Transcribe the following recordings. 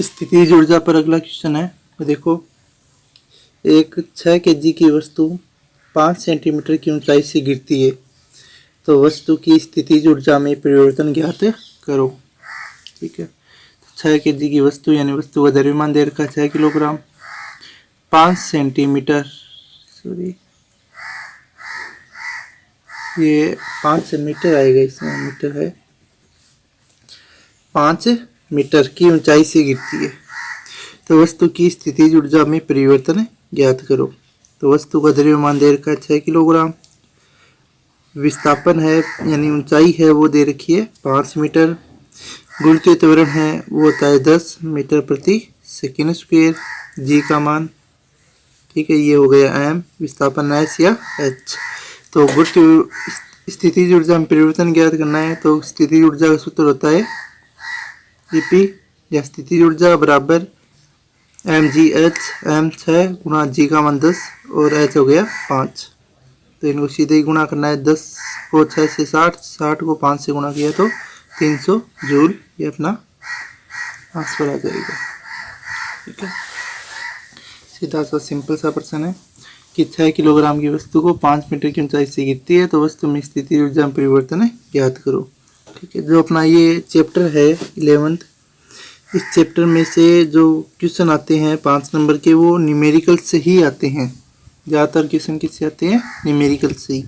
स्थितिज ऊर्जा पर अगला क्वेश्चन है। तो देखो, एक 6 kg की वस्तु 5 सेंटीमीटर की ऊंचाई से गिरती है, तो वस्तु की स्थितिज ऊर्जा में परिवर्तन ज्ञात करो। ठीक है, 6 kg की वस्तु यानी वस्तु का द्रव्यमान दे रखा 6 किलोग्राम, 5 सेंटीमीटर, सॉरी ये 5 मीटर आएगा, इसमें मीटर है, 5 मीटर की ऊंचाई से गिरती है, तो वस्तु की स्थितिज ऊर्जा में परिवर्तन ज्ञात करो। तो वस्तु का द्रव्यमान दे रखा है 6 किलोग्राम, विस्थापन है यानी ऊंचाई है वो दे रखी है 5 मीटर, गुरुत्वीय त्वरण है वो होता है 10 मीटर प्रति सेकेंड स्क्वायर, जी का मान। ठीक है, ये हो गया एम, विस्थापन एस या एच। तो गुरुत्व स्थितिज ऊर्जा में परिवर्तन ज्ञात करना है, तो स्थितिज ऊर्जा का सूत्र होता है ईपी या स्थितिज ऊर्जा बराबर एम जी एच, एम 6 गुना जी का मान 10 और एच हो गया 5। तो इनको सीधे ही गुणा करना है, 10 को 6 से 60, 60 को 5 से गुणा किया तो 300 जूल, ये अपना आंसर आ जाएगा। ठीक है, सीधा सा सिंपल सा प्रश्न है कि 6 किलोग्राम की वस्तु को 5 मीटर की ऊंचाई से गिरती है, तो वस्तु में स्थितिज ऊर्जा में परिवर्तन ज्ञात करो। ठीक है, जो अपना ये चैप्टर है 11th, इस चैप्टर में से जो क्वेश्चन आते हैं 5 नंबर के वो न्यूमेरिकल से ही आते हैं। ज़्यादातर क्वेश्चन किससे आते हैं? न्यूमेरिकल से ही।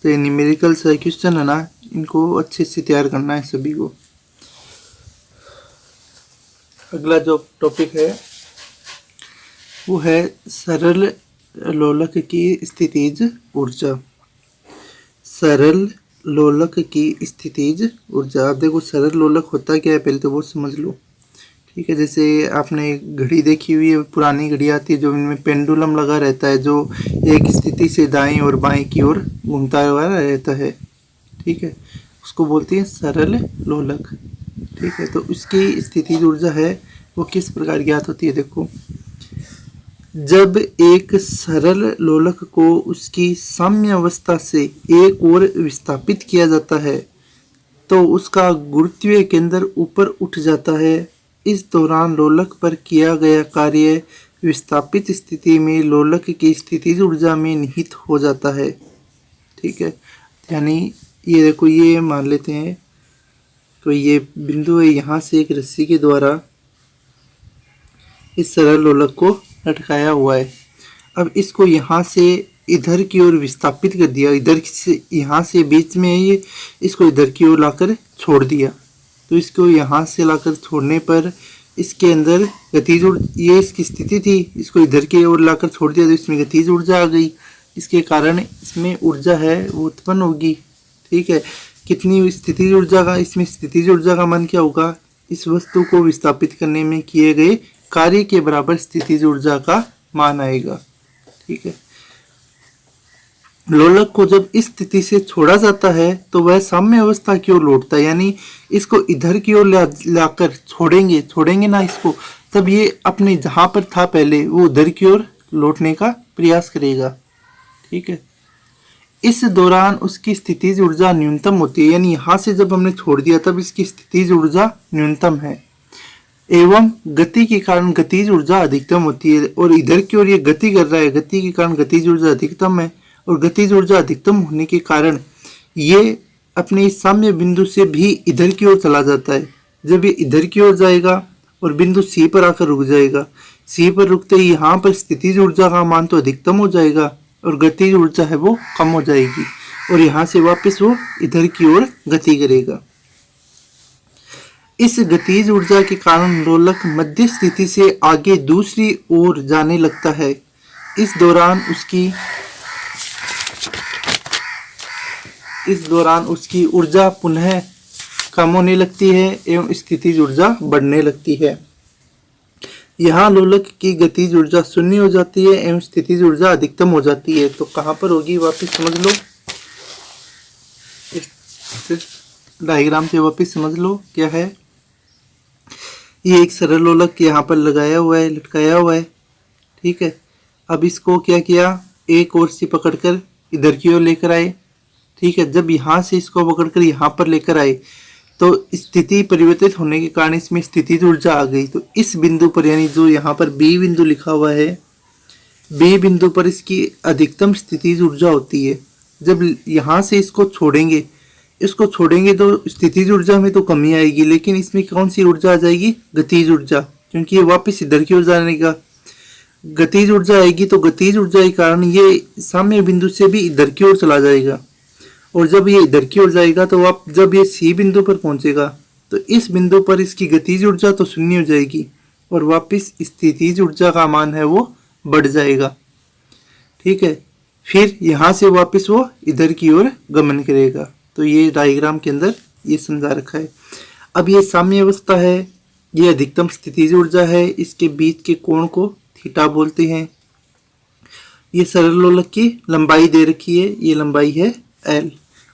तो ये न्यूमेरिकल से क्वेश्चन है ना, इनको अच्छे से तैयार करना है सभी को। अगला जो टॉपिक है वो है सरल लोलक की स्थितिज ऊर्जा। सरल लोलक की स्थितिज ऊर्जा। आप देखो सरल लोलक होता क्या है पहले तो वो समझ लो। ठीक है, जैसे आपने घड़ी देखी हुई है, पुरानी घड़ी आती है जो इनमें पेंडुलम लगा रहता है, जो एक स्थिति से दाएं और बाएं की ओर घूमता हुआ रहता है। ठीक है, उसको बोलते हैं सरल लोलक। ठीक है, तो उसकी स्थितिज ऊर्जा है वो किस प्रकार ज्ञात होती है? देखो, जब एक सरल लोलक को उसकी साम्य अवस्था से एक ओर विस्थापित किया जाता है तो उसका गुरुत्वीय केंद्र ऊपर उठ जाता है। इस दौरान लोलक पर किया गया कार्य विस्थापित स्थिति में लोलक की स्थितिज ऊर्जा में निहित हो जाता है। ठीक है, यानी ये देखो, ये मान लेते हैं तो ये बिंदु है, यहाँ से एक रस्सी के द्वारा इस सरल लोलक को लटकाया हुआ है। अब इसको यहाँ से इधर की ओर विस्थापित कर दिया, इधर से यहाँ से बीच में ये इसको इधर की ओर लाकर छोड़ दिया। तो इसको यहाँ से लाकर छोड़ने पर इसके अंदर गतिज ऊर्जा, ये इसकी स्थिति थी, इसको इधर की ओर लाकर छोड़ दिया तो इसमें गतिज ऊर्जा आ गई। इसके कारण इसमें ऊर्जा है वो उत्पन्न होगी। ठीक है, कितनी स्थितिज ऊर्जा का? इसमें स्थितिज ऊर्जा का मान क्या होगा? इस वस्तु को विस्थापित करने में किए गए कार्य के बराबर स्थितिज ऊर्जा का मान आएगा। ठीक है, लोलक को जब इस स्थिति से छोड़ा जाता है तो वह साम्य अवस्था की ओर लौटता है, यानी इसको इधर की ओर लाकर छोड़ेंगे ना इसको, तब ये अपने जहां पर था पहले वो उधर की ओर लौटने का प्रयास करेगा। ठीक है, इस दौरान उसकी स्थितिज ऊर्जा न्यूनतम होती है, यानी यहां से जब हमने छोड़ दिया तब इसकी स्थितिज ऊर्जा न्यूनतम है एवं गति के कारण गतिज ऊर्जा अधिकतम होती है। और इधर की ओर ये गति कर रहा है, गति के कारण गतिज ऊर्जा अधिकतम है, और गतिज ऊर्जा अधिकतम होने के कारण ये अपने साम्य बिंदु से भी इधर की ओर चला जाता है। जब ये इधर की ओर जाएगा और बिंदु सी पर आकर रुक जाएगा, सी पर रुकते ही यहाँ पर स्थितिज ऊर्जा का मान तो अधिकतम हो जाएगा और गतिज ऊर्जा है वो कम हो जाएगी, और यहाँ से वापस वो इधर की ओर गति करेगा। इस गतिज ऊर्जा के कारण लोलक मध्य स्थिति से आगे दूसरी ओर जाने लगता है। इस दौरान उसकी ऊर्जा पुनः कम होने लगती है एवं स्थितिज ऊर्जा बढ़ने लगती है। यहाँ लोलक की गतिज ऊर्जा शून्य हो जाती है एवं स्थितिज ऊर्जा अधिकतम हो जाती है। तो कहाँ पर होगी वापस समझ लो, इस डायग्राम से वापस समझ लो क्या है। ये एक सरल लोलक यहाँ पर लगाया हुआ है, लटकाया हुआ है। ठीक है, अब इसको क्या किया, एक ओर से पकड़कर इधर की ओर लेकर आए। ठीक है, जब यहाँ से इसको पकड़कर यहाँ पर लेकर आए तो स्थिति परिवर्तित होने के कारण इसमें स्थितिज ऊर्जा आ गई। तो इस बिंदु पर, यानी जो यहाँ पर बी बिंदु लिखा हुआ है, बी बिंदु पर इसकी अधिकतम स्थितिज ऊर्जा होती है। जब यहाँ से इसको छोड़ेंगे तो स्थितिज ऊर्जा में तो कमी आएगी, लेकिन इसमें कौन सी ऊर्जा आ जाएगी? गतिज ऊर्जा, क्योंकि ये वापस इधर की ओर जाने का गतिज ऊर्जा आएगी। तो गतिज ऊर्जा के कारण ये साम्य बिंदु से भी इधर की ओर चला जाएगा, और जब ये इधर की ओर जाएगा तो आप जब ये सी बिंदु पर पहुंचेगा तो इस बिंदु पर इसकी गतिज ऊर्जा तो शून्य हो जाएगी, और वापस स्थितिज ऊर्जा का मान है वो बढ़ जाएगा। ठीक है, फिर यहाँ से वापस वो इधर की ओर गमन करेगा। तो ये डायग्राम के अंदर ये समझा रखा है। अब ये साम्य अवस्था है, ये अधिकतम स्थितिज ऊर्जा है, इसके बीच के कोण को थीटा बोलते हैं। ये सरल लोलक की लंबाई दे रखी है, ये लंबाई है एल,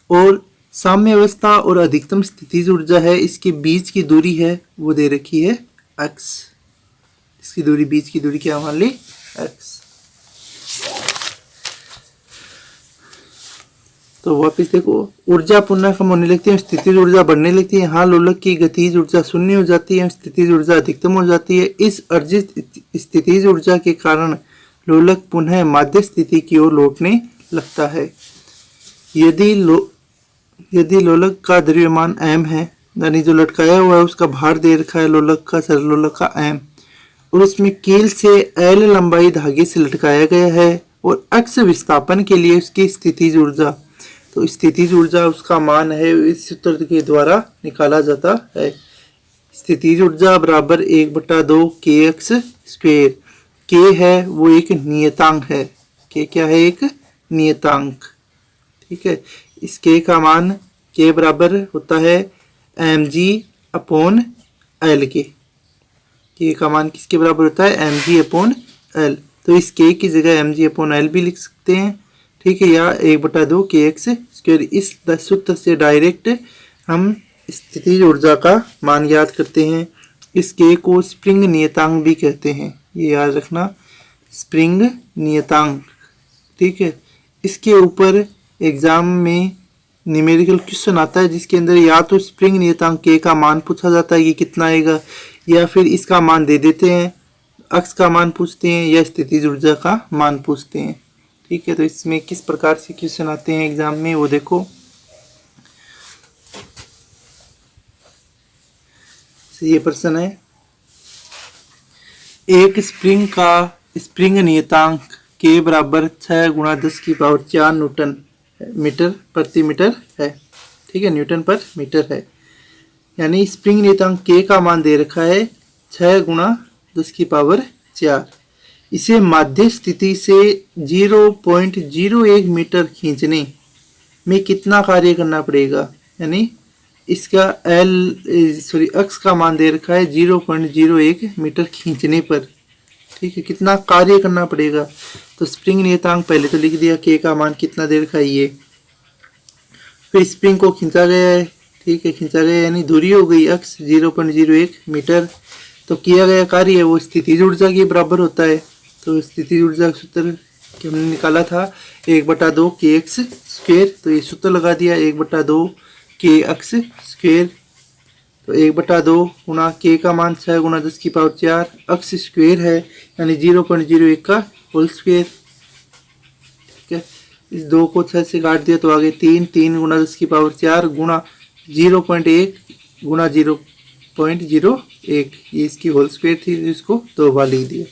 और साम्य अवस्था और अधिकतम स्थितिज ऊर्जा है, इसके बीच की दूरी है वो दे रखी है एक्स। इसकी दूरी, बीच की दूरी क्या मान ली? एक्स। तो वापस देखो, ऊर्जा पुनः कम होने लगती है, स्थितिज ऊर्जा बढ़ने लगती है। यहाँ लोलक की गतिज ऊर्जा शून्य हो जाती है, स्थितिज ऊर्जा अधिकतम हो जाती है। इस अर्जित स्थितिज ऊर्जा के कारण लोलक पुनः माध्य स्थिति की ओर लौटने लगता है। यदि लोलक का द्रव्यमान m है, यानी जो लटकाया हुआ है उसका भार दे रखा है लोलक का, सरलोलक का m, और उसमें कील से l लंबाई धागे से लटकाया गया है, और अक्ष विस्थापन के लिए उसकी स्थितिज ऊर्जा, तो स्थितिज ऊर्जा उसका मान है इस सूत्र के द्वारा निकाला जाता है। स्थितिज ऊर्जा बराबर 1/2 kx स्क्वायर। k है वो एक नियतांक है, k क्या है? एक नियतांक। ठीक है, इस k का मान k बराबर होता है mg/l के। k का मान किसके बराबर होता है? mg/l। तो इस k की जगह mg/l भी लिख सकते हैं। ठीक है, या 1/2 kx स्क्वायर। इस सूत्र से डायरेक्ट हम स्थितिज ऊर्जा का मान याद करते हैं। इस k को स्प्रिंग नियतांक भी कहते हैं, ये याद रखना, स्प्रिंग नियतांक। ठीक है, इसके ऊपर एग्जाम में न्यूमेरिकल क्वेश्चन आता है जिसके अंदर या तो स्प्रिंग नियतांक k का मान पूछा जाता है कि कितना आएगा, या फिर इसका मान दे देते हैं, अक्ष का मान पूछते हैं, या स्थितिज ऊर्जा का मान पूछते हैं। ठीक है, तो इसमें किस प्रकार से क्वेश्चन आते हैं एग्जाम में वो देखो। ये प्रश्न है, एक स्प्रिंग नियतांक k बराबर 6 × 10⁴ न्यूटन मीटर प्रति मीटर है। ठीक है, न्यूटन पर मीटर है, यानी स्प्रिंग नियतांक k का मान दे रखा है 6 × 10⁴। इसे माध्य स्थिति से 0.01 मीटर खींचने में कितना कार्य करना पड़ेगा? यानी इसका अक्ष का मान दे रखा है 0.01 मीटर खींचने पर। ठीक है, कितना कार्य करना पड़ेगा? तो स्प्रिंग नियतांक पहले तो लिख दिया, k का मान कितना दे रखा है ये, फिर स्प्रिंग को खींचा गया है। ठीक है, खींचा गया यानी दूरी हो गई अक्ष 0.01 मीटर। तो किया गया कार्य है वो स्थितिज ऊर्जा के बराबर होता है। तो स्थितिज ऊर्जा का सूत्र हमने निकाला था 1/2 kx स्क्वायर। तो ये सूत्र लगा दिया 1/2 kx स्क्वायर। तो 1/2 गुणा k का मान 6 × 10⁴, अक्ष स्क्वायर है यानी 0.01 का होल स्क्वायर। ठीक है, इस 2 को 6 से काट दिया तो आगे 3 × 10⁴ गुणा 0.1 गुणा 0.01, ये इसकी होल स्क्वायर थी, इसको 2 बार लिख दिया।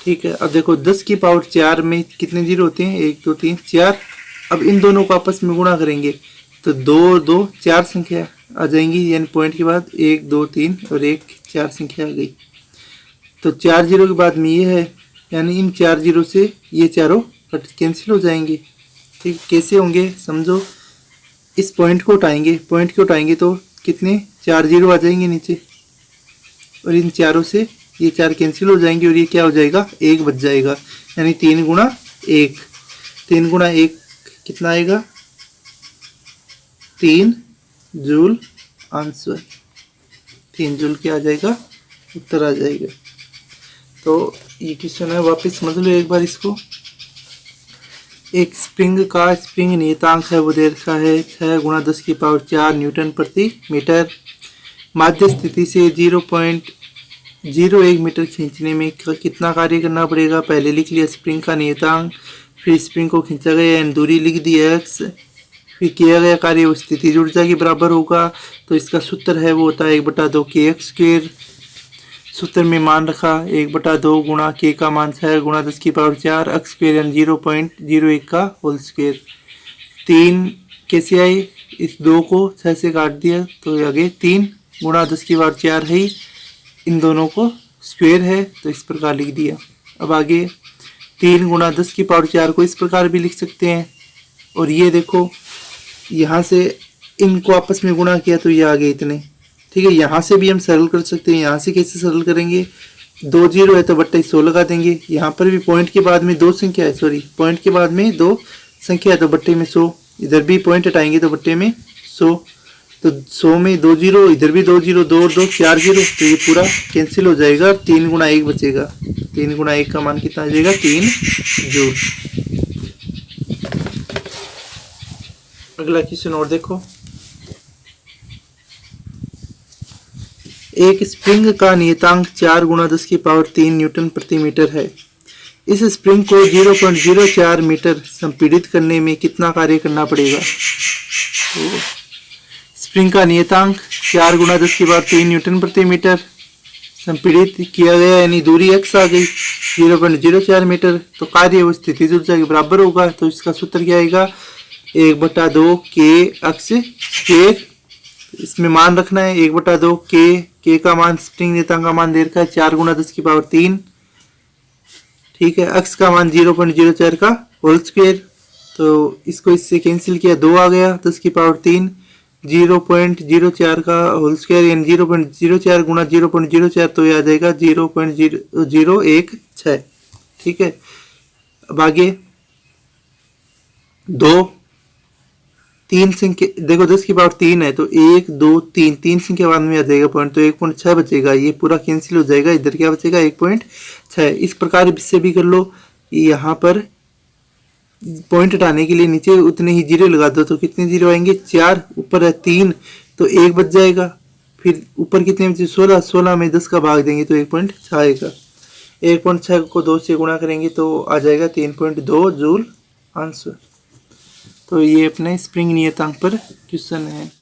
ठीक है, अब देखो 10⁴ में कितने जीरो होते हैं? 1 2 3 4। अब इन दोनों को आपस में गुणा करेंगे तो 2 2 4 संख्या आ जाएंगी, यानी पॉइंट के बाद 1 2 3 और 1 4 संख्या आ गई। तो 4 जीरो के बाद में ये है, यानी इन 4 जीरो से ये चारों कैंसिल हो जाएंगे। ठीक, कैसे होंगे समझो, इस पॉइंट को उठाएंगे तो कितने 4 जीरो आ जाएंगे नीचे, और इन चारों से ये 4 कैंसिल हो जाएंगे और ये क्या हो जाएगा? 1 बच जाएगा, यानी 3 × 1। 3 × 1 कितना आएगा? 3 जूल आंसर। 3 जूल क्या आ जाएगा? उत्तर आ जाएगा। तो ये क्वेश्चन है, वापस समझ लो एक बार इसको। एक स्प्रिंग नियतांक है वो दे रखा है 6 × 10⁴ न्यूटन प्रति मीटर। माध्य स्थिति से 0.01 मीटर खींचने में कितना कार्य करना पड़ेगा। पहले लिख लिया स्प्रिंग का नियतांक, फिर स्प्रिंग को खींचा गया यानी दूरी लिख दी x, फिर किया गया कार्य वो स्थितिज ऊर्जा के बराबर होगा। तो इसका सूत्र है वो होता है 1/2 kx²। सूत्र में मान रखा 1/2 गुणा k का मान 6 × 10⁴ x² यानी 0.01 का होल स्क्वायर। 3 कैसे आए, इस 2 को 6 से काट दिया तो आगे 3 × 10⁴ है, इन दोनों को स्क्वायर है तो इस प्रकार लिख दिया। अब आगे 3 × 10⁴ को इस प्रकार भी लिख सकते हैं। और ये देखो यहाँ से इनको आपस में गुणा किया तो ये आ गए इतने, ठीक है। यहाँ से भी हम सरल कर सकते हैं। यहाँ से कैसे सरल करेंगे, 2 0 है तो बट्टा 100 लगा देंगे। यहाँ पर भी पॉइंट के बाद में 2 संख्या है, सॉरी पॉइंट के बाद में 2 संख्या है तो बट्टे में 100, इधर भी पॉइंट हटाएंगे तो बट्टे में 100। तो 100 में 2 0, इधर भी 2 0, 2 और 2 4 0, तो ये पूरा कैंसिल हो जाएगा। 3 × 1 बचेगा। 3 × 1 का मान कितना आ जाएगा, 3 जूल। अगला क्वेश्चन और देखो, एक स्प्रिंग का नियतांक 4 × 10⁻³ न्यूटन प्रति मीटर है। इस स्प्रिंग को 0.04 मीटर संपीड़ित करने में कितना कार्य करना पड़ेगा। तो स्प्रिंग का नियतांक 4 × 10⁻³ न्यूटन प्रति मीटर संपीड़ित किया गया यानी दूरी x आ गई 0.04 मीटर। तो कार्य वो स्थितिज ऊर्जा के बराबर होगा। तो इसका सूत्र क्या आएगा, 1/2 kx²। इसमें मान रखना है 1/2 k का मान स्प्रिंग नियतांक का मान दे रखा है 4 × 10⁻³, ठीक है। x का मान 0.04 का होल स्क्वायर, तो इसको इससे कैंसिल किया 2 आ गया 10⁻³ 0.04 का होल स्क्वायर यानी 0.04 × 0.04 तो ये आ जाएगा 0.0016, ठीक है। अब आगे 2 3 संख्या देखो 10⁻³ है तो 1 2 3 3 संख्या बाद में आ जाएगा पॉइंट, तो 1.6 बचेगा। ये पूरा कैंसिल हो जाएगा, इधर क्या बचेगा 1.6। इस प्रकार इससे भी कर लो। यहाँ पर पॉइंट हटाने के लिए नीचे उतने ही जीरो लगा दो तो कितने जीरो आएंगे, 4, ऊपर है 3 तो 1 बच जाएगा। फिर ऊपर कितने बचे 16, 16 में 10 का भाग देंगे तो 1.6 आएगा। 1.6 को 2 से गुणा करेंगे तो आ जाएगा 3.2 जूल आंसर। तो ये अपने स्प्रिंग नियतांक पर क्वेश्चन है।